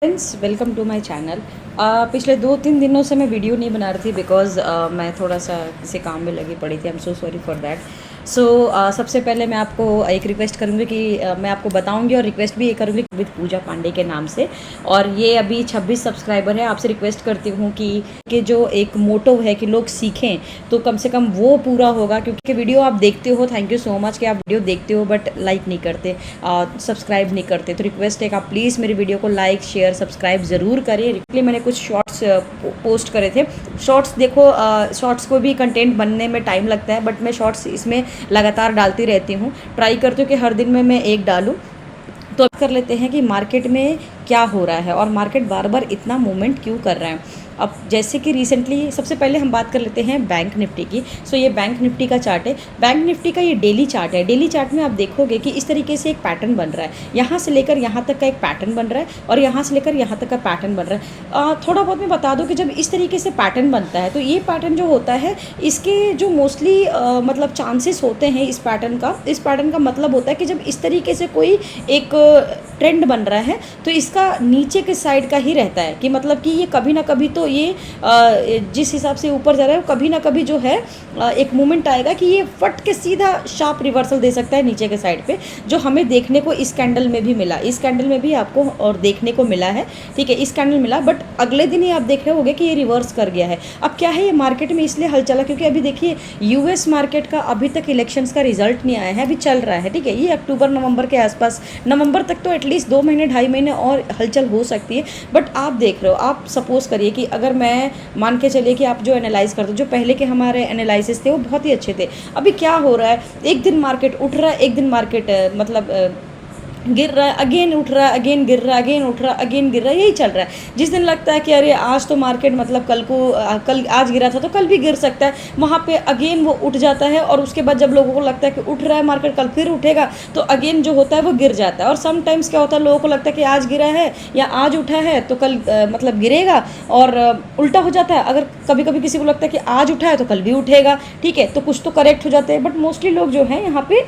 Friends welcome to my channel. पिछले 2-3 दिनों से मैं वीडियो नहीं बना रही थी बिकॉज़ मैं थोड़ा सा किसी काम में लगी पड़ी थी। I am so sorry for that. So सबसे पहले मैं आपको एक रिक्वेस्ट करूँगी कि मैं आपको बताऊँगी और रिक्वेस्ट भी ये करूँगी विद पूजा पांडे के नाम से। और ये अभी 26 सब्सक्राइबर है। आपसे रिक्वेस्ट करती हूँ कि जो एक मोटो है कि लोग सीखें तो कम से कम वो पूरा होगा, क्योंकि वीडियो आप देखते हो। थैंक यू सो मच कि आप वीडियो देखते हो बट लाइक नहीं करते, सब्सक्राइब नहीं करते। तो रिक्वेस्ट है कि आप प्लीज़ मेरी वीडियो को लाइक शेयर सब्सक्राइब ज़रूर करें। रिक्वेस्ट मैंने कुछ शॉर्ट्स पोस्ट करे थे। शॉर्ट्स देखो, शॉर्ट्स को भी कंटेंट बनने में टाइम लगता है बट मैं शॉर्ट्स इसमें लगातार डालती रहती हूँ। ट्राई करती हूँ कि हर दिन में मैं एक डालूँ। तो अब कर लेते हैं कि मार्केट में क्या हो रहा है और मार्केट बार बार इतना मूवमेंट क्यों कर रहा है। अब जैसे कि रिसेंटली सबसे पहले हम बात कर लेते हैं बैंक निफ्टी की। सो ये बैंक निफ्टी का चार्ट है। बैंक निफ्टी का ये डेली चार्ट है। डेली चार्ट में आप देखोगे कि इस तरीके से एक पैटर्न बन रहा है। यहाँ से लेकर यहाँ तक का एक पैटर्न बन रहा है और यहाँ से लेकर यहाँ तक का पैटर्न बन रहा है। थोड़ा बहुत मैं बता दूँ कि जब इस तरीके से पैटर्न बनता है तो ये पैटर्न जो होता है इसके जो मोस्टली मतलब चांसेस होते हैं इस पैटर्न का मतलब होता है कि जब इस तरीके से कोई एक ट्रेंड बन रहा है तो इसका नीचे के साइड का ही रहता है, कि मतलब कि ये कभी ना कभी तो ये जिस हिसाब से ऊपर जा रहा है कभी ना कभी जो है एक मोमेंट आएगा कि ये फट के सीधा शार्प रिवर्सल दे सकता है नीचे के साइड पे, जो हमें देखने को इस कैंडल में भी मिला। इस कैंडल में भी आपको और देखने को मिला है, ठीक है, इस कैंडल मिला बट अगले दिन ही आप देख रहे होंगे कि ये रिवर्स कर गया है। अब क्या है, ये मार्केट में इसलिए हल चला क्योंकि अभी देखिए यूएस मार्केट का अभी तक इलेक्शंस का रिजल्ट नहीं आया है, अभी चल रहा है, ठीक है। ये अक्टूबर नवंबर के आसपास, नवंबर तक तो एटलीस्ट 2 महीने 2.5 महीने और हलचल हो सकती है। बट आप देख रहे हो, आप सपोज करिए कि अगर मैं मान के चलिए कि आप जो एनालाइज करते हो, जो पहले के हमारे एनालिसिस थे वो बहुत ही अच्छे थे। अभी क्या हो रहा है, एक दिन मार्केट उठ रहा है, एक दिन मार्केट गिर रहा है, अगेन उठ रहा है, अगेन गिर रहा है, अगेन उठ रहा है, अगेन गिर रहा है, यही चल रहा है। जिस दिन लगता है कि अरे आज तो मार्केट मतलब कल आज गिरा था तो कल भी गिर सकता है, वहाँ पे अगेन वो उठ जाता है। और उसके बाद जब लोगों को लगता है कि उठ रहा है मार्केट कल फिर उठेगा तो अगेन जो होता है वो गिर जाता है। और समटाइम्स क्या होता है, लोगों को लगता है कि आज गिरा है या आज उठा है तो कल मतलब गिरेगा, और उल्टा हो जाता है। अगर कभी कभी किसी को लगता है कि आज उठा है तो कल भी उठेगा, ठीक है, तो कुछ तो करेक्ट हो जाते हैं। बट मोस्टली लोग जो है यहाँ पे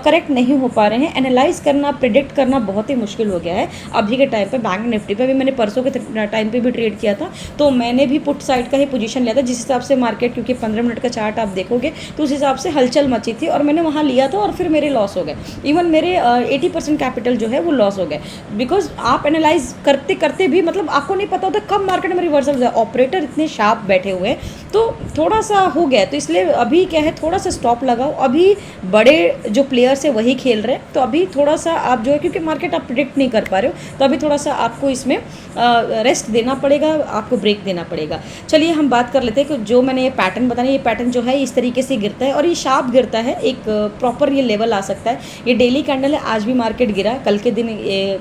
करेक्ट नहीं हो पा रहे हैं। एनालाइज करना, प्रिडिक्ट करना बहुत ही मुश्किल हो गया है अभी के टाइम पे। बैंक निफ्टी पे भी मैंने परसों के टाइम पे भी ट्रेड किया था तो मैंने भी पुट साइड का ही पोजीशन लिया था, जिस हिसाब से मार्केट, क्योंकि 15 मिनट का चार्ट आप देखोगे तो उस हिसाब से हलचल मची थी और मैंने वहाँ लिया था और फिर मेरे लॉस हो गए। इवन मेरे 80% कैपिटल जो है वो लॉस हो गए, बिकॉज आप एनालाइज करते करते भी मतलब आपको नहीं पता होता कब मार्केट में रिवर्सल हो जाए। ऑपरेटर इतने शार्प बैठे हुए हैं तो थोड़ा सा हो गया, तो इसलिए अभी क्या है, थोड़ा सा स्टॉप लगाओ। अभी बड़े जो प्लेयर्स है वही खेल रहे हैं तो अभी थोड़ा सा आप जो है, क्योंकि मार्केट आप प्रिडिक्ट नहीं कर पा रहे हो तो अभी थोड़ा सा आपको इसमें रेस्ट देना पड़ेगा, आपको ब्रेक देना पड़ेगा। चलिए हम बात कर लेते हैं कि जो मैंने ये पैटर्न बताया, ये पैटर्न जो है इस तरीके से गिरता है और ये शार्प गिरता है, एक प्रॉपर ये लेवल आ सकता है। ये डेली कैंडल है, आज भी मार्केट गिरा, कल के दिन ये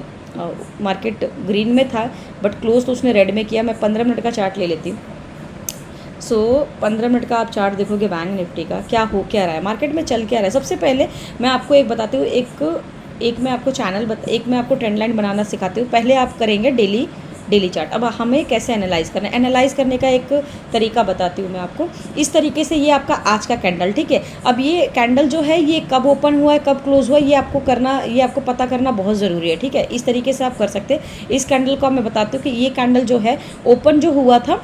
मार्केट ग्रीन में था बट क्लोज तो उसने रेड में किया। मैं 15 मिनट का चार्ट ले लेती हूँ। सो 15 मिनट का आप चार्ट देखोगे बैंक निफ्टी का, क्या रहा है मार्केट में, चल क्या रहा है। सबसे पहले मैं आपको एक बताती हूँ, एक मैं आपको एक मैं आपको ट्रेंड लाइन बनाना सिखाती हूँ। पहले आप करेंगे डेली चार्ट। अब हमें कैसे एनालाइज करना है, एनालाइज करने का एक तरीका बताती हूँ मैं आपको। इस तरीके से ये आपका आज का कैंडल, ठीक है। अब ये कैंडल जो है ये कब ओपन हुआ है, कब क्लोज हुआ है, ये आपको पता करना बहुत ज़रूरी है, ठीक है। इस तरीके से आप कर सकते हैं। इस कैंडल को मैं बताती हूँ कि ये कैंडल जो है ओपन जो हुआ था,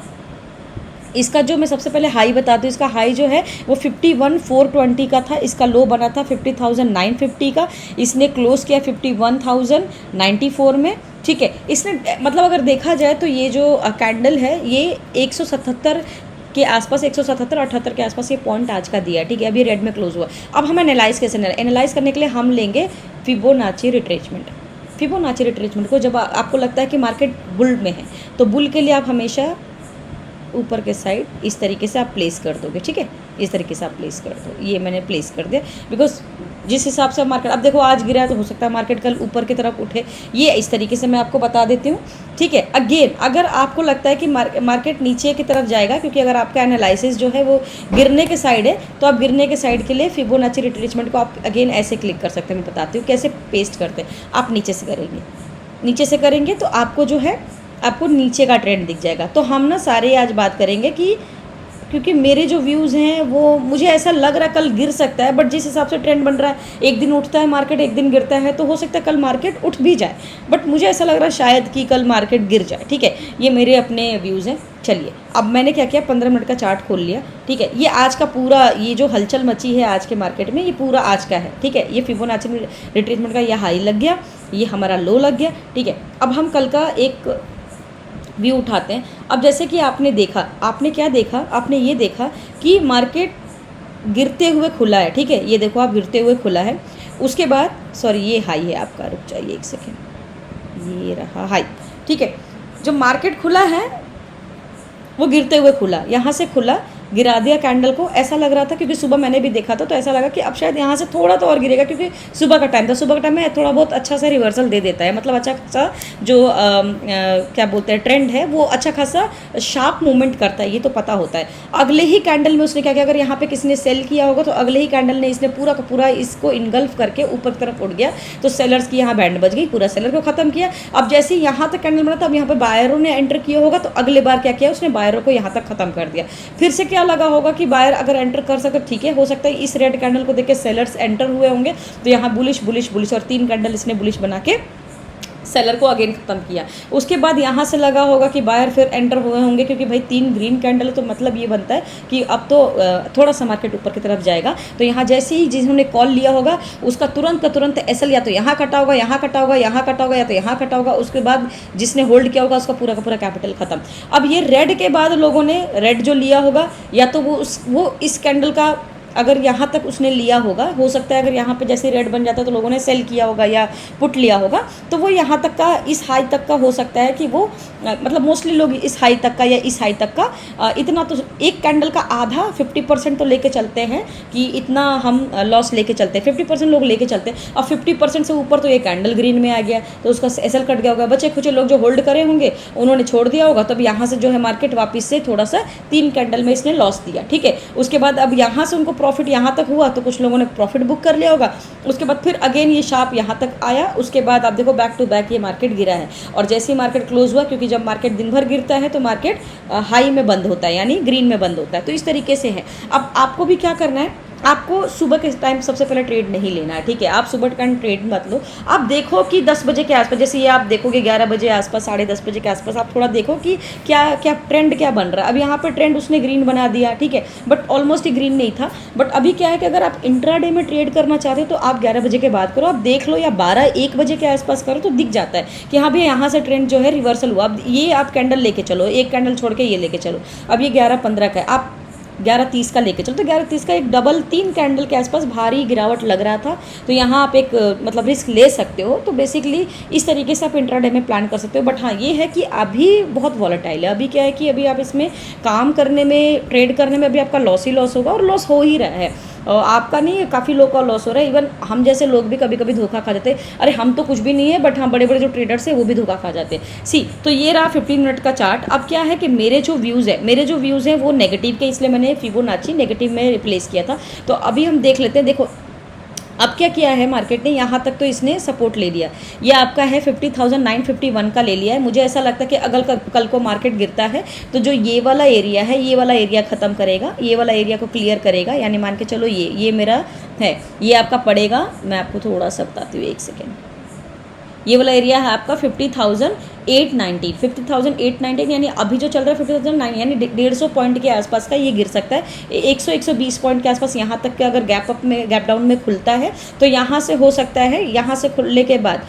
इसका जो मैं सबसे पहले हाई बताती हूँ, इसका हाई जो है वो 51,420 का था, इसका लो बना था 50,950 का, इसने क्लोज किया 51,094 में, ठीक है। इसने मतलब अगर देखा जाए तो ये जो कैंडल है ये 177 के आसपास, 177-78 के आसपास ये पॉइंट आज का दिया है, ठीक है। अभी रेड में क्लोज हुआ। अब हम एनालाइज एनालाइज करने के लिए हम लेंगे फिबोनाची रिट्रेसमेंट को। जब आपको लगता है कि मार्केट बुल में है तो बुल के लिए आप हमेशा ऊपर के साइड इस तरीके से आप प्लेस कर दोगे, ठीक है, इस तरीके से आप प्लेस कर दो। ये मैंने प्लेस कर दिया बिकॉज जिस हिसाब से मार्केट, अब देखो आज गिरा है तो हो सकता है मार्केट कल ऊपर की तरफ उठे, ये इस तरीके से मैं आपको बता देती हूँ, ठीक है। अगेन अगर आपको लगता है कि मार्केट नीचे की तरफ जाएगा, क्योंकि अगर आपका एनालिसिस जो है वो गिरने के साइड है तो आप गिरने के साइड के लिए फिबोनाची रिट्रेसमेंट को आप अगेन ऐसे क्लिक कर सकते हैं। मैं बताती हूँ कैसे पेस्ट करते हैं। आप नीचे से करेंगे तो आपको जो है आपको नीचे का ट्रेंड दिख जाएगा। तो हम ना सारे आज बात करेंगे कि क्योंकि मेरे जो व्यूज़ हैं वो मुझे ऐसा लग रहा है कल गिर सकता है, बट जिस हिसाब से ट्रेंड बन रहा है, एक दिन उठता है मार्केट, एक दिन गिरता है, तो हो सकता है कल मार्केट उठ भी जाए, बट मुझे ऐसा लग रहा है शायद कि कल मार्केट गिर जाए। ठीक है, ये मेरे अपने व्यूज़ हैं। चलिए, अब मैंने क्या किया, 15 मिनट का चार्ट खोल लिया। ठीक है, ये आज का पूरा, ये जो हलचल मची है आज के मार्केट में, ये पूरा आज का है। ठीक है, ये फिबोनाची रिट्रेसमेंट का ये हाई लग गया, ये हमारा लो लग गया। ठीक है, अब हम कल का एक व्यू उठाते हैं। अब जैसे कि आपने देखा, आपने क्या देखा, आपने ये देखा कि मार्केट गिरते हुए खुला है। ठीक है, ये देखो आप, गिरते हुए खुला है। उसके बाद सॉरी, ये हाई है आपका, रुक जाइए एक सेकेंड, ये रहा हाई। ठीक है, जब मार्केट खुला है वो गिरते हुए खुला, यहाँ से खुला, गिरा दिया कैंडल को। ऐसा लग रहा था, क्योंकि सुबह मैंने भी देखा था, तो ऐसा लगा कि अब शायद यहाँ से थोड़ा तो और गिरेगा, क्योंकि सुबह का टाइम था। सुबह का टाइम में थोड़ा बहुत अच्छा सा रिवर्सल दे देता है, मतलब अच्छा खासा जो क्या बोलते हैं ट्रेंड है, वो अच्छा खासा शार्प मूवमेंट करता है, ये तो पता होता है। अगले ही कैंडल में उसने क्या किया, अगर यहाँ पे किसी ने सेल किया होगा तो अगले ही कैंडल ने इसने पूरा का पूरा इसको इनगल्फ करके ऊपर की तरफ उठ गया, तो सेलर्स की यहाँ बैंड बज गई, पूरा सेलर को खत्म किया। अब जैसे यहाँ तक कैंडल बना था, अब यहाँ पर बायरों ने एंटर किया होगा, तो अगले बार क्या किया उसने, बायरों को यहाँ तक खत्म कर दिया। फिर से क्या लगा होगा कि बायर अगर एंटर कर सके, ठीक है, हो सकता है इस रेड कैंडल को देख के सेलर्स एंटर हुए होंगे, तो यहाँ बुलिश बुलिश बुलिश, और 3 कैंडल इसने बुलिश बना के सेलर को अगेन खत्म किया। उसके बाद यहाँ से लगा होगा कि बायर फिर एंटर हुए होंगे, क्योंकि भाई 3 ग्रीन कैंडल है, तो मतलब ये बनता है कि अब तो थोड़ा सा मार्केट ऊपर की तरफ जाएगा। तो यहाँ जैसे ही जिन्होंने कॉल लिया होगा उसका तुरंत का तुरंत एसएल या तो यहाँ कटा होगा, यहाँ कटा होगा, यहाँ कटा होगा, या तो यहाँ कटा होगा। उसके बाद जिसने होल्ड किया होगा उसका पूरा का पूरा कैपिटल खत्म। अब ये रेड के बाद लोगों ने रेड जो लिया होगा, या तो वो इस कैंडल का अगर यहाँ तक उसने लिया होगा, हो सकता है अगर यहाँ पे जैसे रेड बन जाता है तो लोगों ने सेल किया होगा या पुट लिया होगा, तो वो यहाँ तक का, इस हाई तक का हो सकता है कि वो मतलब मोस्टली लोग इस हाई तक का या इस हाई तक का इतना तो एक कैंडल का आधा 50% तो लेके चलते हैं कि इतना हम लॉस लेके चलते हैं, 50% लोग लेके चलते हैं। अब 50% से ऊपर तो ये कैंडल ग्रीन में आ गया, तो उसका एसएल कट गया होगा। बचे कुछ लोग जो होल्ड करे होंगे उन्होंने छोड़ दिया होगा, तब यहाँ से जो है मार्केट वापस से थोड़ा सा 3 कैंडल में इसने लॉस दिया। ठीक है, उसके बाद अब यहाँ से उनको प्रॉफिट यहाँ तक हुआ, तो कुछ लोगों ने प्रॉफिट बुक कर लिया होगा। उसके बाद फिर अगेन ये शार्प यहाँ तक आया, उसके बाद आप देखो बैक टू बैक ये मार्केट गिरा है। और जैसे ही मार्केट क्लोज हुआ, क्योंकि जब मार्केट दिन भर गिरता है तो मार्केट हाई में बंद होता है, यानी ग्रीन में बंद होता है। तो इस तरीके से है। अब आपको भी क्या करना है, आपको सुबह के टाइम सबसे पहले ट्रेड नहीं लेना है। ठीक है, आप सुबह का ट्रेड मत लो। आप देखो कि 10 बजे के आसपास, जैसे ये आप देखोगे 11 बजे आसपास, 10:30 बजे के आसपास, आप थोड़ा देखो कि क्या क्या ट्रेंड क्या बन रहा है। अब यहाँ पर ट्रेंड उसने ग्रीन बना दिया, ठीक है, बट ऑलमोस्ट ही ग्रीन नहीं था। बट अभी क्या है कि अगर आप इंट्राडे में ट्रेड करना चाहते हो तो आप 11 बजे के बाद करो, आप देख लो, या 12-1 बजे के आसपास करो, तो दिख जाता है कि हाँ भैया यहाँ से ट्रेंड जो है रिवर्सल हुआ। अब ये आप कैंडल लेके चलो, एक कैंडल छोड़ के ये लेके चलो। अब ये 11:15 का है, आप 11:30 का लेके चलो, तो 11:30 का एक डबल 3 कैंडल के आसपास भारी गिरावट लग रहा था, तो यहाँ आप एक मतलब रिस्क ले सकते हो। तो बेसिकली इस तरीके से आप इंट्राडे में प्लान कर सकते हो। बट हाँ, ये है कि अभी बहुत वॉलेटाइल है। अभी क्या है कि अभी आप इसमें काम करने में, ट्रेड करने में अभी आपका लॉस ही लॉस होगा, और लॉस हो ही रहा है। आपका नहीं, काफ़ी लोग का लॉस हो रहा है। इवन हम जैसे लोग भी कभी कभी धोखा खा जाते हैं। अरे हम तो कुछ भी नहीं है, बट हाँ बड़े बड़े जो ट्रेडर्स हैं वो भी धोखा खा जाते हैं। सी, तो ये रहा 15 मिनट का चार्ट। अब क्या है कि मेरे जो व्यूज़ हैं वो नेगेटिव के, इसलिए मैंने फिबोनाची नेगेटिव में रिप्लेस किया था। तो अभी हम देख लेते हैं। देखो अब क्या किया है मार्केट ने, यहाँ तक तो इसने सपोर्ट ले लिया। ये आपका है 50,951 का ले लिया है। मुझे ऐसा लगता है कि अगर कल को मार्केट गिरता है तो जो ये वाला एरिया है, ये वाला एरिया ख़त्म करेगा, ये वाला एरिया को क्लियर करेगा। यानी मान के चलो ये मेरा है, ये आपका पड़ेगा। मैं आपको थोड़ा सा बताती हूँ, एक सेकेंड। ये वाला एरिया है आपका 50,819 यानी अभी जो चल रहा है 50,009, यानी 150 पॉइंट के आसपास का ये गिर सकता है। 100-120 पॉइंट के आसपास यहाँ तक के अगर गैप डाउन में खुलता है तो यहाँ से हो सकता है, यहाँ से खुलने के बाद,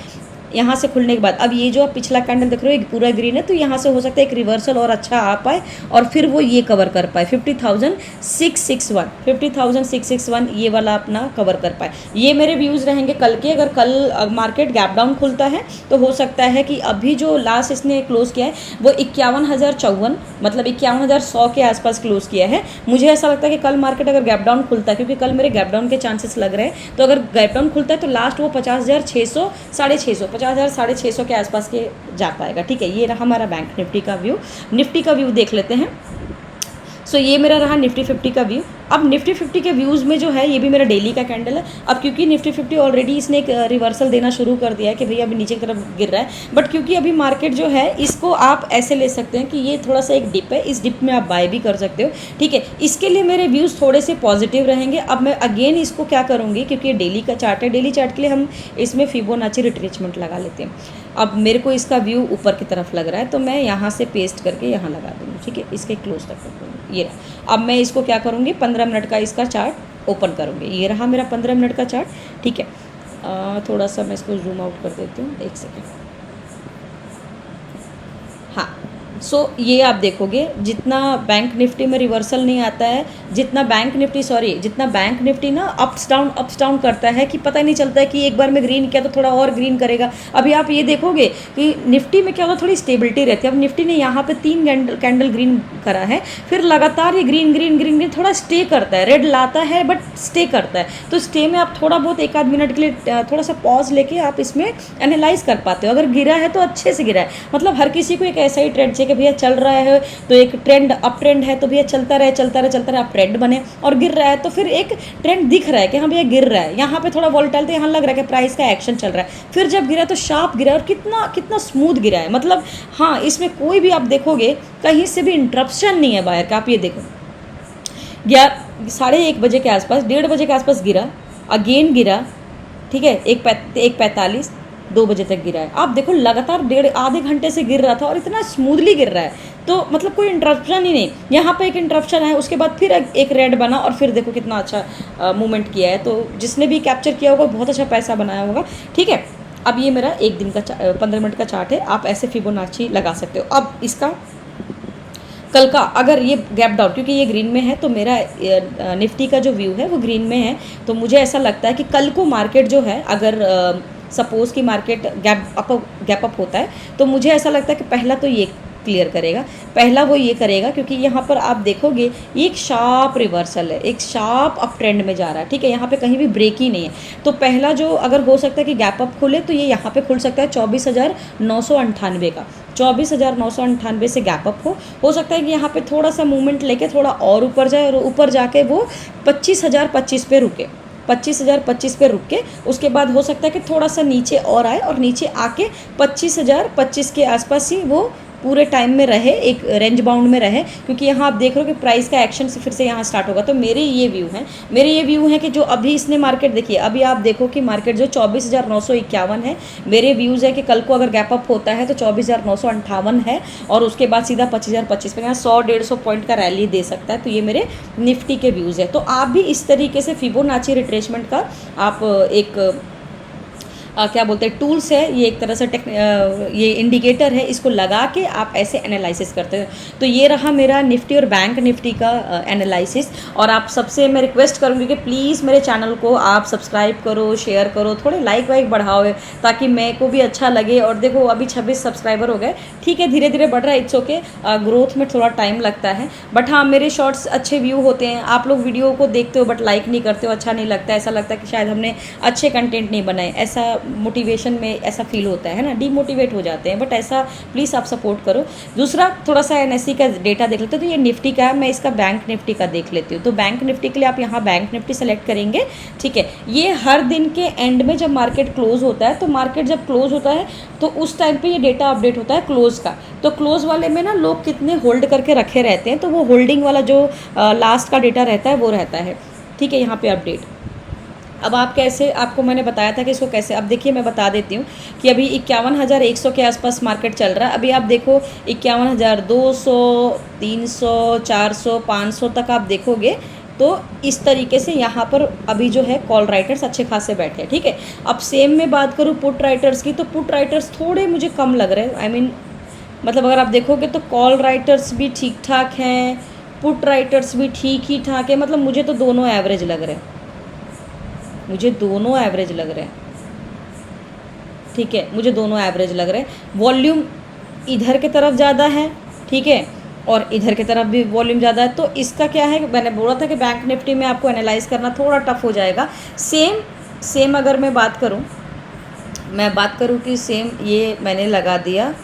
यहाँ से खुलने के बाद, अब ये जो आप पिछला कैंडल देख रहे हो पूरा ग्रीन है, तो यहाँ से हो सकता है एक रिवर्सल और अच्छा आ पाए और फिर वो ये कवर कर पाए 50,661 ये वाला अपना कवर कर पाए। ये मेरे व्यूज़ रहेंगे कल के। अगर कल मार्केट गैप डाउन खुलता है तो हो सकता है कि अभी जो लास्ट इसने क्लोज किया है वो 51,054 मतलब 51,100 के आसपास क्लोज किया है। मुझे ऐसा लगता है कि कल मार्केट अगर गैप डाउन खुलता है, क्योंकि कल मेरे गैप डाउन के चांसेस लग रहे हैं, तो अगर गैप डाउन खुलता है तो लास्ट वो 50,600 50,600 के आसपास के जा पाएगा। ठीक है, ये रहा हमारा बैंक निफ्टी का व्यू। निफ्टी का व्यू देख लेते हैं। सो ये मेरा रहा निफ्टी 50 का व्यू। अब निफ्टी 50 के व्यूज़ में जो है ये भी मेरा डेली का कैंडल है। अब क्योंकि निफ्टी 50 ऑलरेडी इसने एक रिवर्सल देना शुरू कर दिया है कि भैया अभी नीचे की तरफ गिर रहा है, बट क्योंकि अभी मार्केट जो है इसको आप ऐसे ले सकते हैं कि ये थोड़ा सा एक डिप है, इस डिप में आप बाय भी कर सकते हो, ठीक है। इसके लिए मेरे व्यूज़ थोड़े से पॉजिटिव रहेंगे। अब मैं अगेन इसको क्या करूँगी, क्योंकि ये डेली का चार्ट है, डेली चार्ट के लिए हम इसमें फिबोनाची रिट्रेसमेंट लगा लेते हैं। अब मेरे को इसका व्यू ऊपर की तरफ लग रहा है तो मैं यहाँ से पेस्ट करके यहाँ लगा दूँगी, ठीक है, इसके क्लोज तक कर दूँगी। ये रहा। अब मैं इसको क्या करूँगी, 15 मिनट का इसका चार्ट ओपन करूँगी। ये रहा मेरा 15 मिनट का चार्ट, ठीक है। थोड़ा सा मैं इसको जूम आउट कर देती हूँ, एक सेकेंड। हाँ, सो ये आप देखोगे जितना बैंक निफ्टी में रिवर्सल नहीं आता है, जितना बैंक निफ्टी ना अप्स डाउन करता है कि पता नहीं चलता है कि एक बार में ग्रीन किया तो थोड़ा और ग्रीन करेगा। अभी आप ये देखोगे कि निफ्टी में क्या होता है, थोड़ी स्टेबिलिटी रहती है। अब निफ्टी ने यहाँ पे 3 कैंडल ग्रीन करा है, फिर लगातार ये ग्रीन थोड़ा स्टे करता है, रेड लाता है बट स्टे करता है। तो स्टे में आप थोड़ा बहुत 1 आध मिनट के लिए थोड़ा सा पॉज लेके आप इसमें एनालाइज कर पाते हो। अगर गिरा है तो अच्छे से गिरा है, मतलब हर किसी को एक ऐसा ही ट्रेंड चाहिए कि भैया चल रहा है तो एक ट्रेंड अप ट्रेंड है तो भैया चलता रहे आप ट्रेंड बने, और गिर रहा है तो फिर एक ट्रेंड दिख रहा है कि हाँ भैया गिर रहा है, यहाँ पे थोड़ा वॉलेटाइल, तो यहाँ लग रहा है कि प्राइस का एक्शन चल रहा है। फिर जब गिरा तो शार्प गिरा और कितना स्मूथ गिरा है, मतलब हाँ, इसमें कोई भी आप देखोगे कहीं से भी इंटरप्शन नहीं है बायर का। आप ये देखो 1:30 बजे के आसपास, 1:30 बजे के आसपास गिरा, अगेन गिरा, ठीक है, 1:45, 2 बजे तक गिरा है। आप देखो लगातार आधे घंटे से गिर रहा था और इतना स्मूथली गिर रहा है, तो मतलब कोई इंटरप्शन ही नहीं। यहाँ पे एक इंटरप्शन है, उसके बाद फिर एक रेड बना और फिर देखो कितना अच्छा मूवमेंट किया है। तो जिसने भी कैप्चर किया होगा बहुत अच्छा पैसा बनाया होगा, ठीक है। अब ये मेरा एक दिन का 15 मिनट का चार्ट है, आप ऐसे फिबोनाची लगा सकते हो। अब इसका कल का अगर ये गैप डाउन, क्योंकि ये ग्रीन में है तो मेरा निफ्टी का जो व्यू है वो ग्रीन में है, तो मुझे ऐसा लगता है कि कल को मार्केट जो है, अगर सपोज़ कि मार्केट गैप अप होता है तो मुझे ऐसा लगता है कि पहला तो ये क्लियर करेगा, पहला वो ये करेगा, क्योंकि यहाँ पर आप देखोगे एक शार्प रिवर्सल है, एक शार्प अप ट्रेंड में जा रहा है, ठीक है। यहाँ पे कहीं भी ब्रेक ही नहीं है, तो पहला जो अगर हो सकता है कि गैप अप खुले तो ये यहाँ पे खुल सकता है 24,998 का, 24,998 से गैप अप हो सकता है कि यहाँ पे थोड़ा सा मूवमेंट लेके थोड़ा और ऊपर जाए और ऊपर जाके वो 25,025 पे रुके, 25,025 पे रुक के उसके बाद हो सकता है कि थोड़ा सा नीचे और आए और नीचे आके 25,025 के आसपास ही वो पूरे टाइम में रहे, एक रेंज बाउंड में रहे, क्योंकि यहाँ आप देख रहे हो कि प्राइस का एक्शन से फिर से यहाँ स्टार्ट होगा। तो मेरे ये व्यू हैं कि जो अभी इसने मार्केट, देखिए अभी आप देखो कि मार्केट जो 24,951 है, मेरे व्यूज़ है कि कल को अगर गैप अप होता है तो 24,958 है और उसके बाद सीधा 25,025 पे यहाँ 100-150 पॉइंट का रैली दे सकता है। तो ये मेरे निफ्टी के व्यूज़ है। तो आप भी इस तरीके से फिबोनाची रिट्रेसमेंट का आप एक क्या बोलते हैं टूल्स है, ये एक तरह से ये इंडिकेटर है, इसको लगा के आप ऐसे एनालिसिस करते हैं। तो ये रहा मेरा निफ्टी और बैंक निफ्टी का एनालिसिस। और आप सबसे मैं रिक्वेस्ट करूँगी कि प्लीज़ मेरे चैनल को आप सब्सक्राइब करो, शेयर करो, थोड़े लाइक वाइक बढ़ाओ ताकि मेरे को भी अच्छा लगे। और देखो अभी 26 सब्सक्राइबर हो गए, ठीक है, धीरे धीरे बढ़ रहा है, इट्स ओके, ग्रोथ में थोड़ा टाइम लगता है, बट हाँ मेरे शॉर्ट्स अच्छे व्यू होते हैं। आप लोग वीडियो को देखते हो बट लाइक नहीं करते हो, अच्छा नहीं लगता, ऐसा लगता है कि शायद हमने अच्छे कंटेंट नहीं बनाए, ऐसा मोटिवेशन में ऐसा फील होता है ना, डीमोटिवेट हो जाते हैं, बट ऐसा प्लीज़ आप सपोर्ट करो। दूसरा थोड़ा सा एनएससी का डेटा देख लेते हो, तो ये निफ्टी का है, मैं इसका बैंक निफ्टी का देख लेती हूँ। तो बैंक निफ्टी के लिए आप यहाँ बैंक निफ्टी सेलेक्ट करेंगे, ठीक है। ये हर दिन के एंड में जब मार्केट क्लोज होता है, तो मार्केट जब क्लोज होता है तो उस टाइम पे ये डेटा अपडेट होता है क्लोज का। तो क्लोज वाले में ना लोग कितने होल्ड करके रखे रहते हैं, तो वो होल्डिंग वाला जो लास्ट का डेटा रहता है वो रहता है, ठीक है, यहाँ पे अपडेट। अब आप कैसे, आपको मैंने बताया था कि इसको कैसे, अब देखिए मैं बता देती हूँ कि अभी 51,100 के आसपास मार्केट चल रहा है। अभी आप देखो 51,200, 300, 400, 500 तक आप देखोगे तो इस तरीके से यहाँ पर अभी जो है कॉल राइटर्स अच्छे खासे बैठे हैं, ठीक है। अब सेम में बात करूँ पुट राइटर्स की, तो पुट राइटर्स थोड़े मुझे कम लग रहे हैं, आई मीन मतलब अगर आप देखोगे तो कॉल राइटर्स भी ठीक ठाक हैं, पुट राइटर्स भी ठीक ही ठाक है, मतलब मुझे तो दोनों एवरेज लग रहे हैं, मुझे दोनों एवरेज लग रहे हैं, ठीक है, मुझे दोनों एवरेज लग रहे हैं। वॉल्यूम इधर की तरफ ज़्यादा है, ठीक है, और इधर की तरफ भी वॉल्यूम ज़्यादा है। तो इसका क्या है, मैंने बोला था कि बैंक निफ्टी में आपको एनालाइज करना थोड़ा टफ हो जाएगा। सेम अगर मैं बात करूँ कि सेम ये मैंने लगा दिया,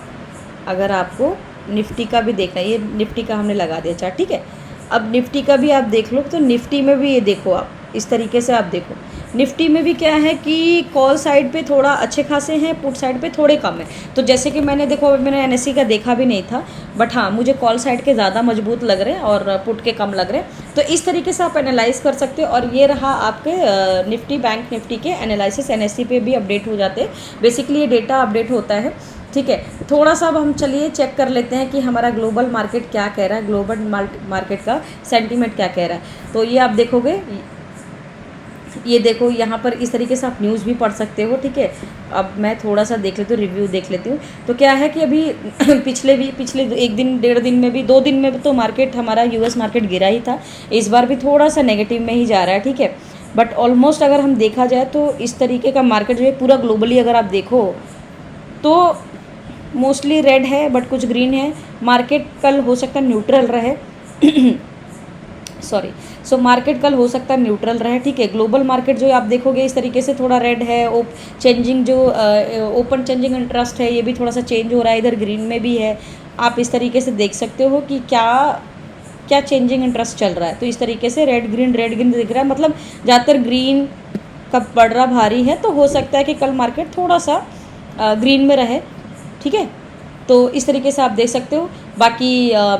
अगर आपको निफ्टी का भी देखना है, ये निफ्टी का हमने लगा दिया चार्ट, ठीक है। अब निफ्टी का भी आप देख लो, तो निफ्टी में भी ये देखो आप इस तरीके से आप देखो, निफ्टी में भी क्या है कि कॉल साइड पे थोड़ा अच्छे खासे हैं, पुट साइड पे थोड़े कम है। तो जैसे कि मैंने देखो, अभी मैंने एनएससी का देखा भी नहीं था, बट हाँ मुझे कॉल साइड के ज़्यादा मजबूत लग रहे हैं और पुट के कम लग रहे हैं। तो इस तरीके से आप एनालाइज कर सकते हो। और ये रहा आपके निफ्टी, बैंक निफ्टी के एनालिसिस, एनएससी पे भी अपडेट हो जाते हैं। बेसिकली ये डेटा अपडेट होता है, ठीक है। थोड़ा सा अब हम चलिए चेक कर लेते हैं कि हमारा ग्लोबल मार्केट क्या कह रहा है, ग्लोबल मार्केट का सेंटीमेंट क्या कह रहा है। तो ये आप देखोगे, ये देखो यहाँ पर इस तरीके से आप न्यूज़ भी पढ़ सकते हो, ठीक है। अब मैं थोड़ा सा देख लेती हूँ, रिव्यू देख लेती हूँ। तो क्या है कि अभी पिछले एक दिन 1.5 दिन में भी, 2 दिन में भी तो मार्केट हमारा यूएस मार्केट गिरा ही था। इस बार भी थोड़ा सा नेगेटिव में ही जा रहा है, ठीक है। बट ऑलमोस्ट अगर हम देखा जाए तो इस तरीके का मार्केट जो है पूरा ग्लोबली अगर आप देखो तो मोस्टली रेड है, बट कुछ ग्रीन है। मार्केट कल हो सकता है न्यूट्रल रहे सॉरी। सो मार्केट कल हो सकता है न्यूट्रल रहे, ठीक है। ग्लोबल मार्केट जो आप देखोगे इस तरीके से थोड़ा रेड है। चेंजिंग जो ओपन चेंजिंग इंटरेस्ट है ये भी थोड़ा सा चेंज हो रहा है, इधर ग्रीन में भी है। आप इस तरीके से देख सकते हो कि क्या क्या चेंजिंग इंटरेस्ट चल रहा है। तो इस तरीके से रेड ग्रीन दिख रहा है, मतलब ज़्यादातर ग्रीन का बढ़ रहा भारी है। तो हो सकता है कि कल मार्केट थोड़ा सा ग्रीन में रहे, ठीक है। तो इस तरीके से आप देख सकते हो। बाकी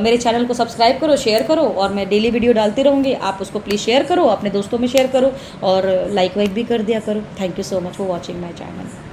मेरे चैनल को सब्सक्राइब करो, शेयर करो, और मैं डेली वीडियो डालती रहूँगी। आप उसको प्लीज़ शेयर करो, अपने दोस्तों में शेयर करो और लाइक वाइक भी कर दिया करो। Thank you so much for watching my channel.